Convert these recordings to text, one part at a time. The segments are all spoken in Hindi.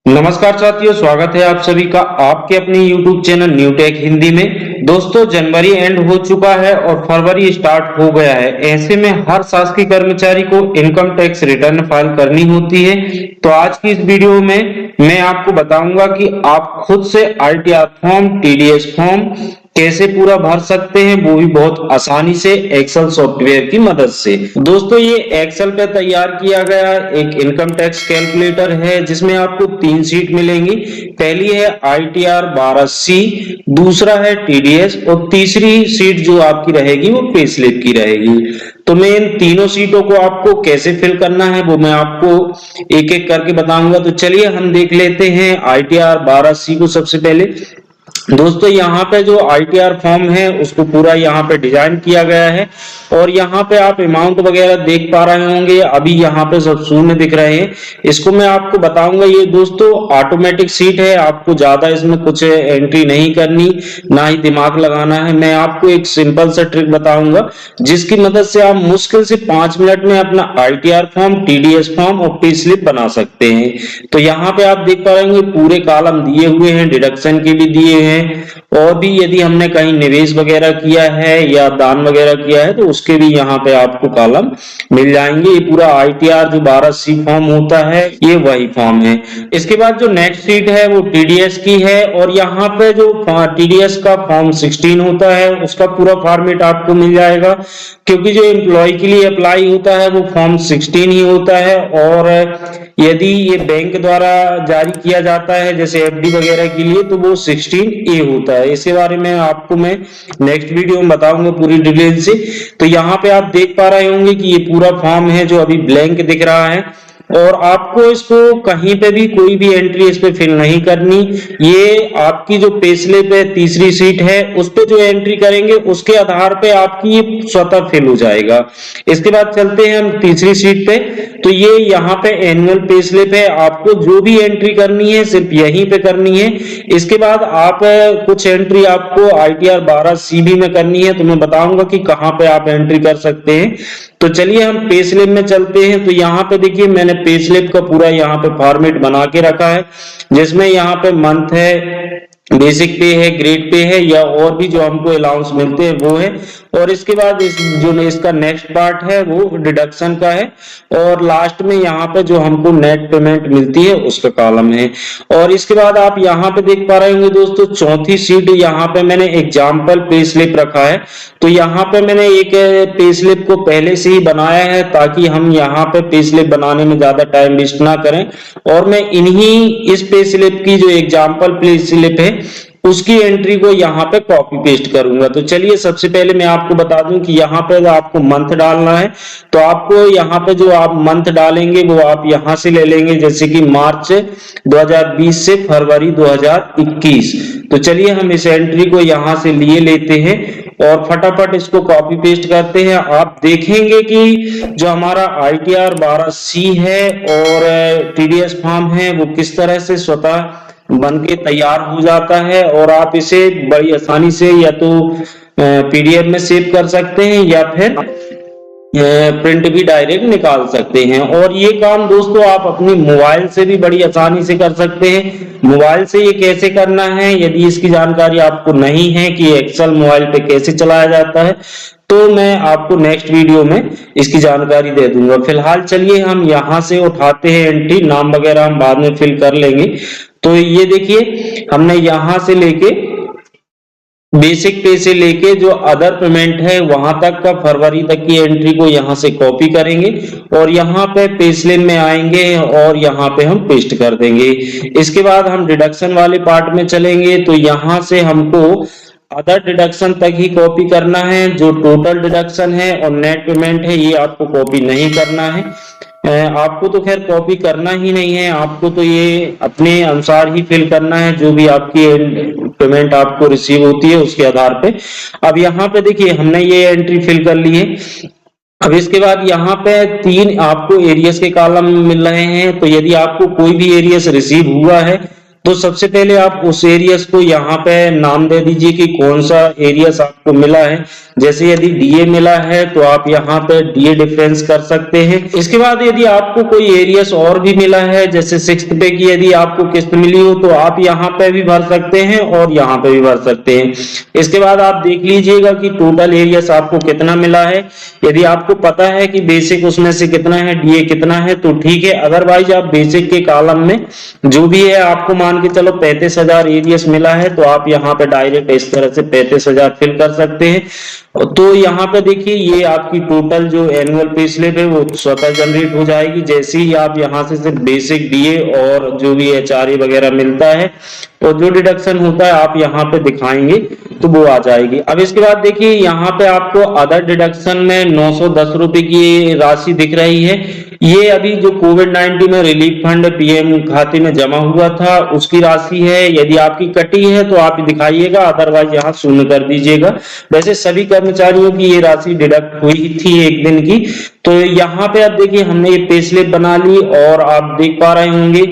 नमस्कार साथियों, स्वागत है आप सभी का आपके अपने YouTube channel new take Hindi में। दोस्तों, जनवरी एंड हो चुका है और फरवरी स्टार्ट हो गया है। ऐसे में हर शासकीय कर्मचारी को इनकम टैक्स रिटर्न फाइल करनी होती है। तो आज की इस वीडियो में मैं आपको बताऊंगा कि आप खुद से आईटीआर फॉर्म, टीडीएस फॉर्म कैसे पूरा भर सकते हैं, वो भी बहुत आसानी से एक्सेल सॉफ्टवेयर की मदद से। दोस्तों, ये एक्सेल पे तैयार किया गया एक इनकम टैक्स कैलकुलेटर है जिसमें आपको 3 सीट मिलेंगी। पहली है आईटीआर 12C, दूसरा है टीडीएस और तीसरी सीट जो आपकी रहेगी वो पे स्लिप की रहेगी। तो मैं इन तीनों सीटों को आपको कैसे फिल करना है वो मैं आपको एक एक करके बताऊंगा। तो चलिए हम देख लेते हैं आईटीआर 12C को। सबसे पहले दोस्तों, यहाँ पे जो आईटीआर फॉर्म है उसको पूरा यहाँ पे डिजाइन किया गया है और यहाँ पे आप अमाउंट वगैरह देख पा रहे होंगे। अभी यहाँ पे सब शून्य दिख रहे हैं। इसको मैं आपको बताऊंगा। ये दोस्तों ऑटोमेटिक सीट है, आपको ज्यादा इसमें कुछ एंट्री नहीं करनी, ना ही दिमाग लगाना है। मैं आपको एक सिंपल सा ट्रिक बताऊंगा जिसकी मदद से आप मुश्किल से 5 मिनट में अपना आईटीआर फॉर्म, टीडीएस फॉर्म और पे स्लिप बना सकते हैं। तो यहाँ पे आप देख पा रहे होंगे पूरे कॉलम दिए हुए हैं, डिडक्शन के भी दिए हैं और भी यदि हमने कहीं निवेश वगैरह किया है या दान वगैरह किया है तो उसके भी यहाँ पे आपको कॉलम मिल जाएंगे। ये पूरा आईटीआर जो 12C फॉर्म होता है ये वही फॉर्म है। इसके बाद जो नेक्स्ट सीट है वो टीडीएस की है और यहाँ पे जो टीडीएस का फॉर्म 16 होता है उसका पूरा फॉर्मेट आपको मिल जाएगा, क्योंकि जो एम्प्लॉय के लिए अप्लाई होता है वो फॉर्म 16 ही होता है। और यदि ये बैंक द्वारा जारी किया जाता है जैसे एफडी वगैरह के लिए तो वो 16A होता है। इसके बारे में आपको मैं नेक्स्ट वीडियो में बताऊंगा पूरी डिटेल से। तो यहाँ पे आप देख पा रहे होंगे कि ये पूरा फॉर्म है जो अभी ब्लैंक दिख रहा है और आपको इसको कहीं पे भी कोई भी एंट्री इस पे फिल नहीं करनी। ये आपकी जो पे स्लिप है, तीसरी सीट है, उस पे जो एंट्री करेंगे उसके आधार पे आपकी ये स्वतः फिल हो जाएगा। इसके बाद चलते हैं हम तीसरी सीट पे। तो ये यहाँ पे एनुअल पे स्लिप है, आपको जो भी एंट्री करनी है सिर्फ यहीं पे करनी है। इसके बाद आप कुछ एंट्री आपको आईटीआर 12C भी में करनी है, तो मैं बताऊंगा कि कहाँ पे आप एंट्री कर सकते हैं। तो चलिए हम पे स्लिप में चलते हैं। तो यहाँ पे देखिए मैंने पे स्लिप का पूरा यहाँ पे फॉर्मेट बना के रखा है जिसमें यहाँ पे मंथ है, बेसिक पे है, ग्रेड पे है या और भी जो हमको अलाउंस मिलते हैं वो है। और इसके बाद इसका नेक्स्ट पार्ट है वो डिडक्शन का है और लास्ट में यहाँ पे जो हमको नेट पेमेंट मिलती है उसका कॉलम है। और इसके बाद आप यहाँ पे देख पा रहे होंगे दोस्तों चौथी सीट, यहाँ पे मैंने एग्जाम्पल पे स्लिप रखा है। तो यहाँ पे मैंने एक पे स्लिप को पहले से ही बनाया है ताकि हम यहाँ पे पे स्लिप बनाने में ज्यादा टाइम वेस्ट ना करें और मैं इस पे स्लिप की जो एग्जाम्पल पे स्लिप है उसकी एंट्री को यहाँ पे कॉपी पेस्ट करूंगा। तो चलिए सबसे पहले मैं आपको बता दूं कि यहाँ पे आपको मंथ डालना है। तो आपको यहाँ पे जो आप मंथ डालेंगे वो आप यहाँ से ले लेंगे, जैसे कि मार्च 2020 से फरवरी 2021। तो चलिए हम इस एंट्री को यहाँ से लिए लेते हैं और फटाफट इसको कॉपी पेस्ट करते हैं। आप देखेंगे कि जो हमारा आईटीआर 12C है और टीडीएस फॉर्म है वो किस तरह से स्वतः बन के तैयार हो जाता है और आप इसे बड़ी आसानी से या तो पीडीएफ में सेव कर सकते हैं या फिर प्रिंट भी डायरेक्ट निकाल सकते हैं। और ये काम दोस्तों आप अपनी मोबाइल से भी बड़ी आसानी से कर सकते हैं। मोबाइल से ये कैसे करना है, यदि इसकी जानकारी आपको नहीं है कि एक्सेल मोबाइल पे कैसे चलाया जाता है, तो मैं आपको नेक्स्ट वीडियो में इसकी जानकारी दे दूंगा। फिलहाल चलिए हम यहाँ से उठाते हैं एंट्री, नाम वगैरह हम बाद में फिल कर लेंगे। तो ये देखिए हमने यहाँ से लेके बेसिक पे से लेके जो अदर पेमेंट है वहां तक का फरवरी तक की एंट्री को यहाँ से कॉपी करेंगे और यहाँ पे पे स्लिप में आएंगे और यहाँ पे हम पेस्ट कर देंगे। इसके बाद हम डिडक्शन वाले पार्ट में चलेंगे। तो यहाँ से हमको अदर डिडक्शन तक ही कॉपी करना है, जो टोटल डिडक्शन है और नेट पेमेंट है ये आपको कॉपी नहीं करना है। आपको तो खैर कॉपी करना ही नहीं है, आपको तो ये अपने अनुसार ही फिल करना है जो भी आपकी पेमेंट आपको रिसीव होती है उसके आधार पे। अब यहाँ पे देखिए हमने ये एंट्री फिल कर ली है। अब इसके बाद यहाँ पे 3 आपको एरियस के कॉलम मिल रहे हैं। तो यदि आपको कोई भी एरियस रिसीव हुआ है तो सबसे पहले आप उस एरियस को यहाँ पे नाम दे दीजिए कि कौन सा एरियस आपको मिला है। जैसे यदि डीए मिला है तो आप यहाँ पे डीए डिफरेंस कर सकते हैं। इसके बाद यदि आपको कोई एरियस और भी मिला है, जैसे 6th पे की यदि आपको किस्त मिली हो तो आप यहाँ पे भी भर सकते हैं और यहाँ पे भी भर सकते हैं। इसके बाद आप देख लीजिएगा कि टोटल एरियस आपको कितना मिला है। यदि आपको पता है कि बेसिक उसमें से कितना है, डीए कितना है, तो ठीक है। अदरवाइज आप बेसिक के कॉलम में जो भी है, आपको मान के चलो 35,000 एरियस मिला है तो आप यहाँ पे डायरेक्ट इस तरह से 35,000 फिल कर सकते हैं। तो यहाँ पे देखिए ये आपकी टोटल जो एनुअल पे स्लिप है वो स्वतः जनरेट हो जाएगी। जैसे ही आप यहाँ से सिर्फ बेसिक डीए और जो भी एचआरए वगैरह मिलता है और जो डिडक्शन होता है आप यहाँ पे दिखाएंगे तो वो आ जाएगी। अब इसके बाद देखिए यहाँ पे आपको अदर डिडक्शन में 910 रुपए की राशि दिख रही है। ये अभी जो कोविड-19 में रिलीफ फंड पीएम खाते में जमा हुआ था उसकी राशि है। यदि आपकी कटी है तो आप दिखाइएगा, अदरवाइज यहाँ शून्य कर दीजिएगा। वैसे सभी कर्मचारियों की ये राशि डिडक्ट हुई थी एक दिन की। तो यहाँ पे आप देखिए हमने ये पे स्लिप बना ली और आप देख पा रहे होंगे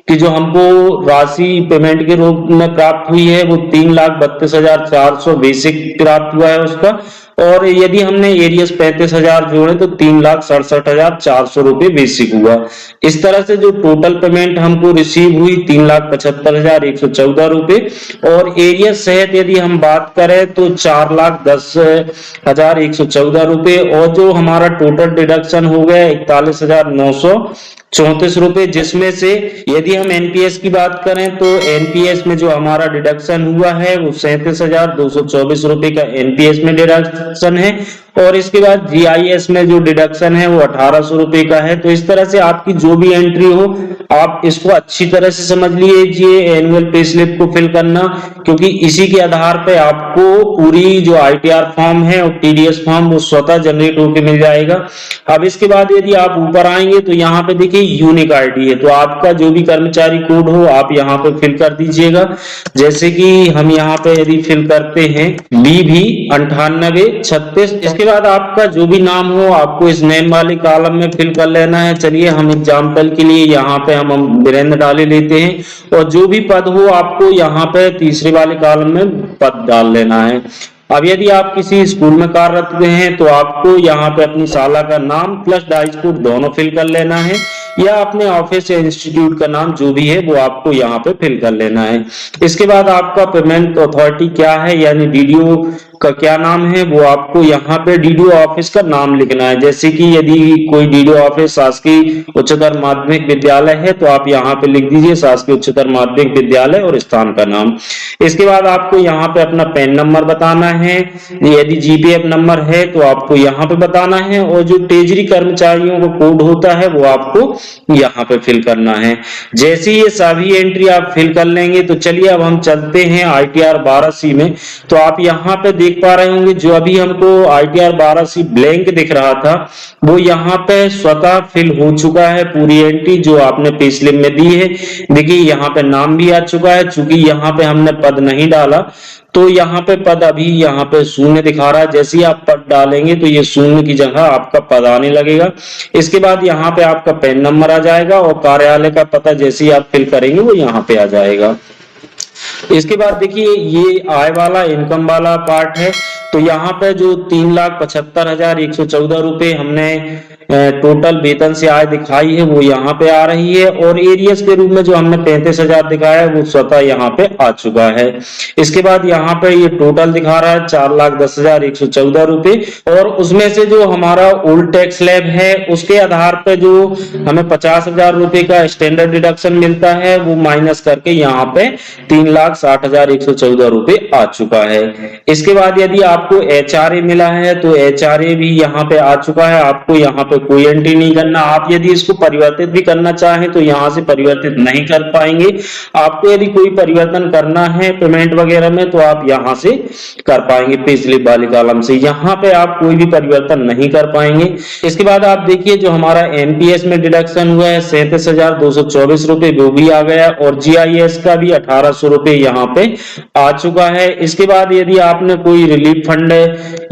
कि जो हमको राशि पेमेंट के रूप में प्राप्त हुई है वो 3,32,400 बेसिक प्राप्त हुआ है उसका। और यदि हमने एरियस 35,000 जोड़े तो 3,67,400 रुपए बेसिक हुआ। इस तरह से जो टोटल पेमेंट हमको रिसीव हुई 3,75,114 रुपए। और एरियस सहित यदि हम बात करें तो 4,10,114 रुपए। और जो हमारा टोटल डिडक्शन हो गया 41,934 रुपए, जिसमें से यदि हम एनपीएस की बात करें तो एनपीएस में जो हमारा डिडक्शन हुआ है वो 37,224 रुपए का एनपीएस में डिडक्शन है। और इसके बाद जीआईएस में जो डिडक्शन है वो 1,800 रुपए का है। तो इस तरह से आपकी जो भी एंट्री हो आप इसको अच्छी तरह से समझ लीजिए एनुअल पे स्लिप को फिल करना, क्योंकि इसी के आधार पे आपको पूरी जो आईटीआर फॉर्म है और टीडीएस फॉर्म वो स्वतः जनरेट होकर मिल जाएगा। अब इसके बाद यदि आप ऊपर आएंगे तो यहाँ पे देखिए यूनिक आईडी है, तो आपका जो भी कर्मचारी कोड हो आप यहाँ पे फिल कर दीजिएगा। जैसे कि हम यहाँ पे यदि फिल करते हैं BV 9836, इसके बाद आपका जो भी नाम हो आपको इस नेम वाले कॉलम में फिल कर लेना है। चलिए हम एग्जांपल के लिए यहाँ पे हम वीरेंद्र डाले लेते हैं और जो भी पद हो आपको यहाँ पे तीसरे वाले कॉलम में पद डाल लेना है। अब यदि आप किसी स्कूल में कार्यरत हैं तो आपको यहाँ पे अपनी शाला का नाम प्लस डाइस कोड दोनों फिल कर लेना है, या अपने ऑफिस या इंस्टीट्यूट का नाम जो भी है वो आपको यहाँ पे फिल कर लेना है। इसके बाद आपका पेमेंट अथॉरिटी क्या है यानी डीडीओ का क्या नाम है वो आपको यहाँ पे डीडीओ ऑफिस का नाम लिखना है। जैसे कि यदि कोई डीडीओ ऑफिस शासकीय उच्चतर माध्यमिक विद्यालय है तो आप यहाँ पे लिख दीजिए शासकीय उच्चतर माध्यमिक विद्यालय और स्थान का नाम। इसके बाद आपको यहाँ पे अपना पैन नंबर बताना है, यदि जीपीएफ नंबर है तो आपको यहाँ पे बताना है, और जो ट्रेजरी कर्मचारियों को कोड होता है वो आपको यहाँ पे फिल करना है। जैसे ये सभी एंट्री आप फिल कर लेंगे तो चलिए अब हम चलते हैं आईटीआर 12C में। तो आप यहाँ पे देख पा रहे होंगे जो अभी हमको आईटीआर 12C ब्लैंक दिख रहा था वो यहाँ पे स्वतः फिल हो चुका है। पूरी एंट्री जो आपने पे स्लिप में दी है, देखिए यहाँ पे नाम भी आ चुका है। चूंकि यहाँ पे हमने पद नहीं डाला तो यहाँ पे पद अभी यहाँ पे शून्य दिखा रहा है। जैसे ही आप पद डालेंगे तो ये शून्य की जगह आपका पद आने लगेगा। इसके बाद यहाँ पे आपका पैन नंबर आ जाएगा और कार्यालय का पता जैसे ही आप फिल करेंगे वो यहाँ पे आ जाएगा। इसके बाद देखिए ये आय वाला इनकम वाला पार्ट है। तो यहाँ पे जो 3,75,114 रुपए हमने टोटल वेतन से आय दिखाई है वो यहाँ पे आ रही है, और एरियस के रूप में जो हमने 35,000 दिखाया है वो स्वतः यहाँ पे आ चुका है। इसके बाद यहाँ पे ये टोटल दिखा रहा है 4,10,114 रुपए, और उसमें से जो हमारा ओल्ड टैक्स स्लैब है उसके आधार पे जो हमें 50,000 रुपए का स्टैंडर्ड डिडक्शन मिलता है वो माइनस करके यहाँ पे 3,60,114 रुपए आ चुका है। इसके बाद यदि आपको एचआरए मिला है तो एचआरए भी यहाँ पे आ चुका है। आपको यहाँ पे कोई एंट्री नहीं करना। आप यदि इसको परिवर्तित भी करना चाहें तो यहाँ से परिवर्तित नहीं कर पाएंगे। आपको यदि कोई परिवर्तन करना है पेमेंट वगैरह में तो आप यहाँ से कर पाएंगे पे स्लिप वाले कॉलम से। यहाँ पे आप कोई भी परिवर्तन नहीं कर पाएंगे। इसके बाद आप देखिए जो हमारा एनपीएस में डिडक्शन हुआ है 37,224 रुपए वो भी आ गया, और जीआईएस का भी 1,800 रुपए यहाँ पे आ चुका है। इसके बाद यदि आपने कोई रिलीफ फंड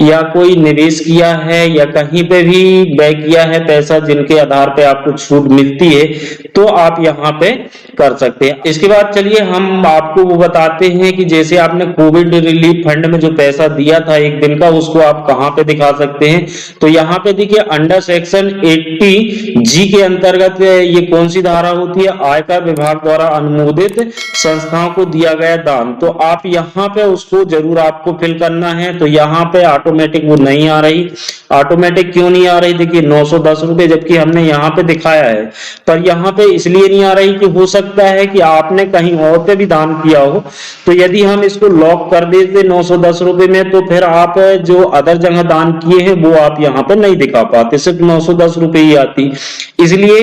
या कोई निवेश किया है या कहीं पे भी व्यय किया दिया है पैसा जिनके आधार पे आपको छूट मिलती है, तो आप यहाँ पे कर सकते हैं। इसके बाद चलिए हम आपको वो बताते हैं कि जैसे आपने कोविड रिलीफ फंड में जो पैसा दिया था एक दिन का, उसको आप कहाँ पे दिखा सकते हैं। तो यहाँ पे देखिए अंडर सेक्शन 80G के अंतर्गत ये कौन सी धारा होती है, आयकर विभाग द्वारा अनुमोदित संस्थाओं को दिया गया दान। तो आप यहाँ पे उसको जरूर आपको फिल करना है। तो यहाँ पे ऑटोमेटिक वो नहीं आ रही। ऑटोमेटिक क्यों नहीं आ रही, देखिए 910 रुपए जबकि हमने यहाँ पे दिखाया है, पर यहाँ पे इसलिए नहीं आ रही कि हो सकता है कि आपने कहीं और पे भी दान किया हो। तो यदि हम इसको लॉक कर देते 910 रुपए में, तो फिर आप जो अदर जगह दान किए हैं वो आप यहाँ पे नहीं दिखा पाते, सिर्फ 910 रुपए ही आती। इसलिए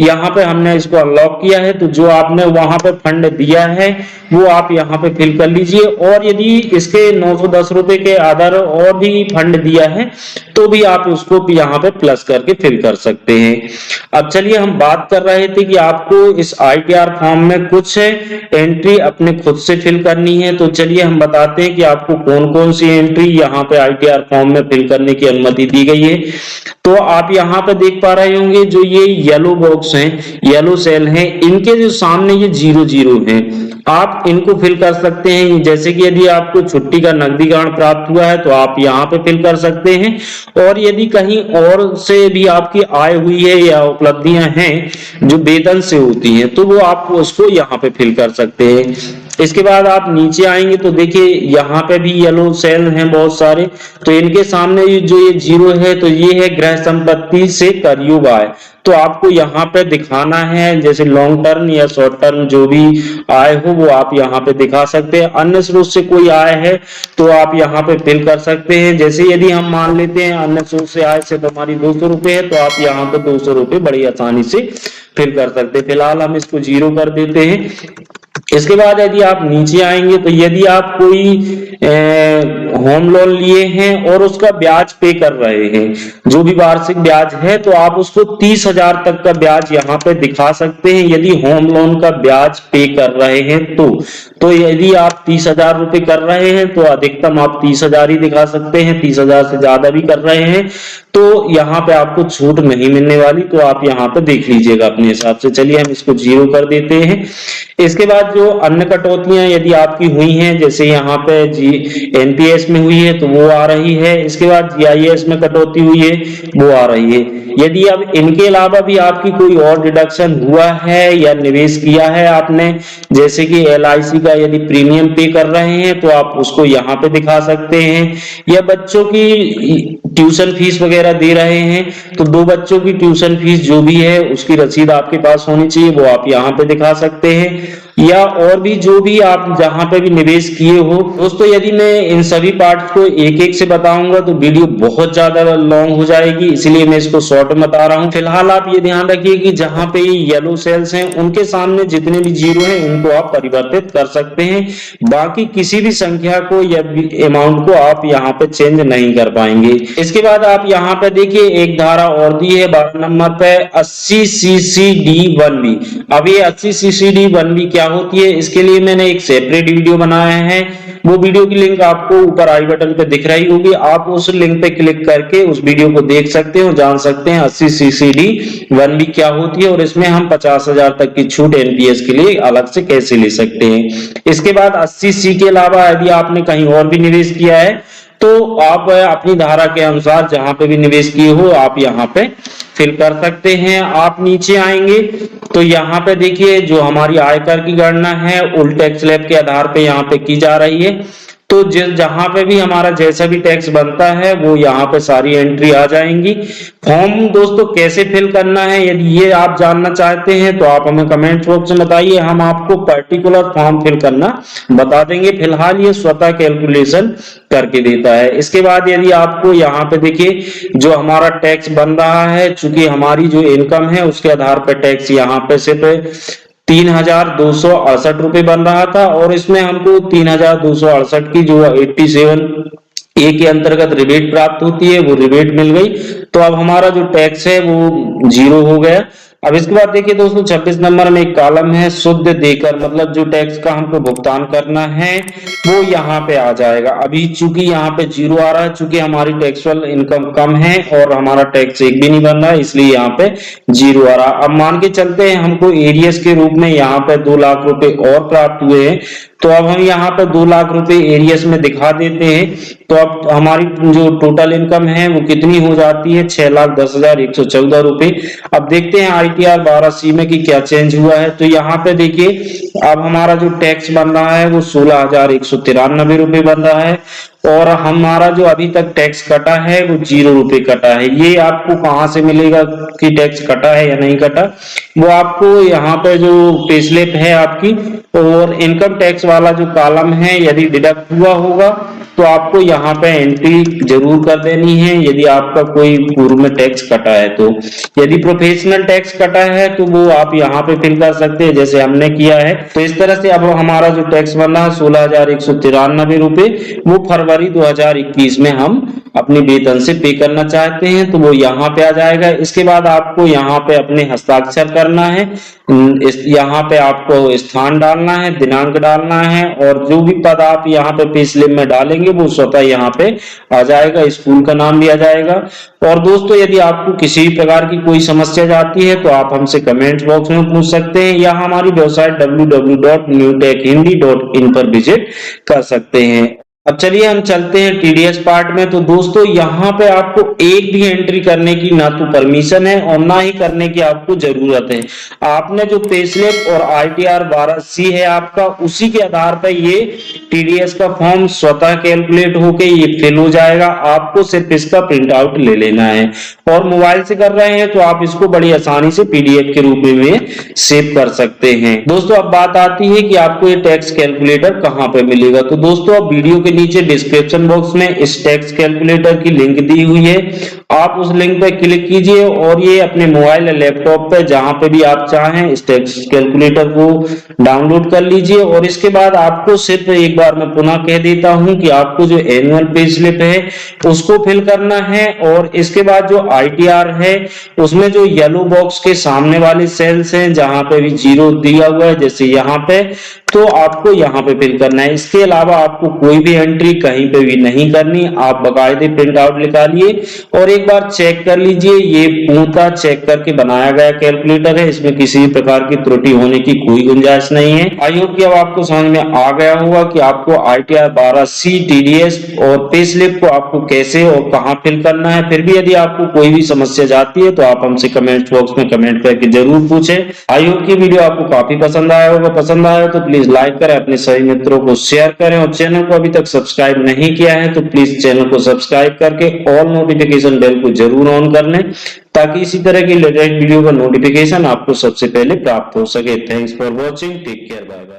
यहाँ पे हमने इसको अनलॉक किया है। तो जो आपने वहां पे फंड दिया है वो आप यहाँ पे फिल कर लीजिए। और यदि इसके 910 रुपए के अदर और भी फंड दिया है तो भी आप उसको भी यहाँ पे प्लस करके फिल कर सकते हैं। अब चलिए हम बात कर रहे थे कि आपको इस ITR फॉर्म में कुछ एंट्री अपने खुद से फिल करनी है। तो चलिए हम बताते हैं कि आपको कौन कौन सी एंट्री यहाँ पे ITR फॉर्म में फिल करने की अनुमति दी गई है। तो आप यहाँ पे देख पा रहे होंगे जो ये येलो बॉक्स हैं, येलो सेल हैं, इनके जो सामने ये 00 हैं, आप इनको फिल कर सकते हैं। जैसे कि यदि आपको छुट्टी का नकदीकरण प्राप्त हुआ है तो आप यहाँ पे फिल कर सकते हैं। और यदि कहीं और से भी आपकी आय हुई है या उपलब्धियां हैं जो वेतन से होती हैं, तो वो आप उसको यहाँ पे फिल कर सकते हैं। इसके बाद आप नीचे आएंगे तो देखिए यहाँ पे भी येलो सेल हैं बहुत सारे। तो इनके सामने जो ये 0 है, तो ये है गृह संपत्ति से करयोग आय। तो आपको यहाँ पे दिखाना है, जैसे लॉन्ग टर्म या शॉर्ट टर्म जो भी आय हो वो आप यहाँ पे दिखा सकते हैं। अन्य स्रोत से कोई आय है तो आप यहाँ पे फिल कर सकते हैं। जैसे यदि हम मान लेते हैं अन्य स्रोत से आय से हमारी 200 रुपए है, तो आप यहाँ पे 200 रुपए बड़ी आसानी से फिल कर सकते हैं। फिलहाल हम इसको 0 कर देते हैं। इसके बाद यदि आप नीचे आएंगे तो यदि आप कोई होम लोन लिए हैं और उसका ब्याज पे कर रहे हैं, जो भी वार्षिक ब्याज है, तो आप उसको 30,000 तक का ब्याज यहाँ पे दिखा सकते हैं यदि होम लोन का ब्याज पे कर रहे हैं। तो यदि आप 30,000 रुपए कर रहे हैं तो अधिकतम आप 30,000 ही दिखा सकते हैं। 30,000 से ज्यादा भी कर रहे हैं तो यहाँ पे आपको छूट नहीं मिलने वाली। तो आप यहाँ पे देख लीजिएगा अपने हिसाब से। चलिए हम इसको 0 कर देते हैं। इसके बाद जो अन्य कटौतियां यदि आपकी हुई हैं, जैसे यहाँ पे NPS में हुई है तो वो आ रही है। इसके बाद GIS में कटौती हुई है वो आ रही है। यदि अब इनके अलावा भी आपकी कोई और डिडक्शन हुआ है या निवेश किया है आपने, जैसे कि LIC का यदि प्रीमियम पे कर रहे हैं तो आप उसको यहाँ पे दिखा सकते हैं। या बच्चों की ट्यूशन फीस वगैरह दे रहे हैं तो 2 बच्चों की ट्यूशन फीस जो भी है उसकी रसीद आपके पास होनी चाहिए, वो आप यहाँ पे दिखा सकते हैं। या और भी जो भी आप जहां पे भी निवेश किए हो। दोस्तों यदि मैं इन सभी पार्ट्स को एक एक से बताऊंगा तो वीडियो बहुत ज्यादा लॉन्ग हो जाएगी, इसलिए मैं इसको शॉर्ट में बता रहा हूं। फिलहाल आप ये ध्यान रखिए कि जहां पे येलो सेल्स हैं उनके सामने जितने भी 0 हैं इनको आप परिवर्तित कर सकते हैं। बाकी किसी भी संख्या को या अमाउंट को आप यहाँ पे चेंज नहीं कर पाएंगे। इसके बाद आप यहाँ पे देखिए एक धारा और दी है 12 नंबर पे 80CCD1B। अब ये 80CCD1B क्या होती है, इसके लिए मैंने एक सेपरेट वीडियो बनाया है। वो वीडियो की लिंक आपको ऊपर आई बटन पे दिख रही होगी, आप उस लिंक पे क्लिक करके उस वीडियो को देख सकते हो, जान सकते हैं 80CCD1B क्या होती है और इसमें हम 50,000 तक की छूट NPS के लिए अलग से कैसे ले सकते हैं। इसके बाद 80C के अलावा यदि आपने कहीं और भी निवेश किया है तो आप अपनी धारा के अनुसार जहां पे भी निवेश किए हो आप यहाँ पे फिल कर सकते हैं। आप नीचे आएंगे तो यहाँ पे देखिए जो हमारी आयकर की गणना है उल्टे टैक्स स्लैब के आधार पे यहाँ पे की जा रही है। तो जहां पे भी हमारा जैसा भी टैक्स बनता है वो यहाँ पे सारी एंट्री आ जाएंगी। फॉर्म दोस्तों कैसे फिल करना है यदि ये आप जानना चाहते हैं तो आप हमें कमेंट बॉक्स में बताइए, हम आपको पर्टिकुलर फॉर्म फिल करना बता देंगे। फिलहाल ये स्वतः कैलकुलेशन करके देता है। इसके बाद यदि आपको यहाँ पे देखिए जो हमारा टैक्स बन रहा है, चूंकि हमारी जो इनकम है उसके आधार पर टैक्स यहाँ पे सिर्फ 3,268 रुपए बन रहा था और इसमें हमको 3,268 की जो 87A के अंतर्गत रिबेट प्राप्त होती है वो रिबेट मिल गई। तो अब हमारा जो टैक्स है वो 0 हो गया। अब इसके बाद देखिए दोस्तों 26 नंबर में एक कॉलम है शुद्ध देकर, मतलब जो टैक्स का हमको भुगतान करना है वो यहाँ पे आ जाएगा। अभी चूंकि यहाँ पे जीरो आ रहा है, चूंकि हमारी टैक्सुअल इनकम कम है और हमारा टैक्स एक भी नहीं बन रहा है, इसलिए यहाँ पे जीरो आ रहा। अब मान के चलते हैं हमको एरियस के रूप में यहाँ पे 2 लाख रुपए और प्राप्त हुए हैं, तो अब हम यहाँ पे 2 लाख रुपए एरियस में दिखा देते हैं। तो अब हमारी जो टोटल इनकम है वो कितनी हो जाती है, 6,10,114 रुपए। अब देखते हैं ITR 12C में कि क्या चेंज हुआ है। तो यहाँ पे देखिए अब हमारा जो टैक्स बन रहा है वो 16,193 रुपए बन रहा है, और हमारा जो अभी तक टैक्स कटा है वो 0 रुपए कटा है। ये आपको कहाँ से मिलेगा कि टैक्स कटा है या नहीं कटा, वो आपको यहाँ पे जो पे स्लिप है आपकी और इनकम टैक्स वाला जो कॉलम है, यदि डिडक्ट हुआ होगा तो आपको यहाँ पे एंट्री जरूर कर देनी है यदि आपका कोई पूर्व में टैक्स कटा है। तो यदि प्रोफेशनल टैक्स कटा है तो वो आप यहाँ पे फिल कर सकते हैं जैसे हमने किया है। तो इस तरह से अब हमारा जो टैक्स बना है 16,193 रुपए, वो फरवरी 2021 में हम अपने वेतन से पे करना चाहते हैं तो वो यहाँ पे आ जाएगा। इसके बाद आपको यहाँ पे अपने हस्ताक्षर करना है, यहाँ पे आपको स्थान डालना है, दिनांक डालना है, और जो भी पद आप यहाँ पे पे स्लिप में डालेंगे वो स्वतः यहाँ पे आ जाएगा, स्कूल का नाम भी आ जाएगा। और दोस्तों यदि आपको किसी प्रकार की कोई समस्या जाती है तो आप हमसे कमेंट बॉक्स में पूछ सकते हैं या हमारी वेबसाइट www.newtechhindi.in पर विजिट कर सकते हैं। अब चलिए हम चलते हैं TDS पार्ट में। तो दोस्तों यहाँ पे आपको एक भी एंट्री करने की ना तो परमिशन है और ना ही करने की आपको जरूरत है। आपने जो पे स्लिप और ITR 12C है आपका, उसी के आधार पर ये TDS का फॉर्म स्वतः कैलकुलेट होके ये फिल हो जाएगा। आपको सिर्फ इसका प्रिंट आउट ले लेना है, और मोबाइल से कर रहे हैं तो आप इसको बड़ी आसानी से PDF के रूप में सेव कर सकते हैं। दोस्तों अब बात आती है कि आपको ये टैक्स कैलकुलेटर कहाँ पे मिलेगा। तो दोस्तों अब वीडियो के नीचे डिस्क्रिप्शन बॉक्स में इस टैक्स कैलकुलेटर की लिंक दी हुई है, आप उस लिंक पर क्लिक कीजिए और ये अपने मोबाइल या लैपटॉप पे जहां पे भी आप चाहें इस टैक्स कैलकुलेटर को डाउनलोड कर लीजिए। और इसके बाद आपको सिर्फ एक बार मैं पुनः कह देता हूं कि आपको जो एनुअल पे स्लिप है उसको फिल करना है, और इसके बाद जो ITR है उसमें जो येलो बॉक्स के सामने वाले सेल्स हैं जहां पे भी जीरो दिया हुआ है जैसे यहाँ पे, तो आपको यहाँ पे फिल करना है। इसके अलावा आपको कोई भी एंट्री कहीं पे भी नहीं करनी। आप बाकायदे प्रिंट आउट निकालिए और एक बार चेक कर लीजिए, ये पूरा चेक करके बनाया गया कैलकुलेटर है, इसमें किसी प्रकार की त्रुटि होने की कोई गुंजाइश नहीं है। आई होप कि अब आपको समझ में आ गया होगा कि आपको ITR 12C TDS और पे स्लिप को आपको कैसे और कहां फिल करना है। फिर भी यदि आपको कोई भी समस्या जाती है तो आप हमसे कमेंट बॉक्स में कमेंट करके जरूर पूछें। आई होप कि वीडियो आपको काफी पसंद आया होगा। पसंद आया तो प्लीज लाइक करें, अपने सभी मित्रों को शेयर करें, और चैनल को अभी तक सब्सक्राइब नहीं किया है तो प्लीज चैनल को सब्सक्राइब करके ऑल नोटिफिकेशन बेल को जरूर ऑन कर लें, ताकि इसी तरह की लेटेस्ट वीडियो का नोटिफिकेशन आपको सबसे पहले प्राप्त हो सके। Thanks for watching, take care, bye bye.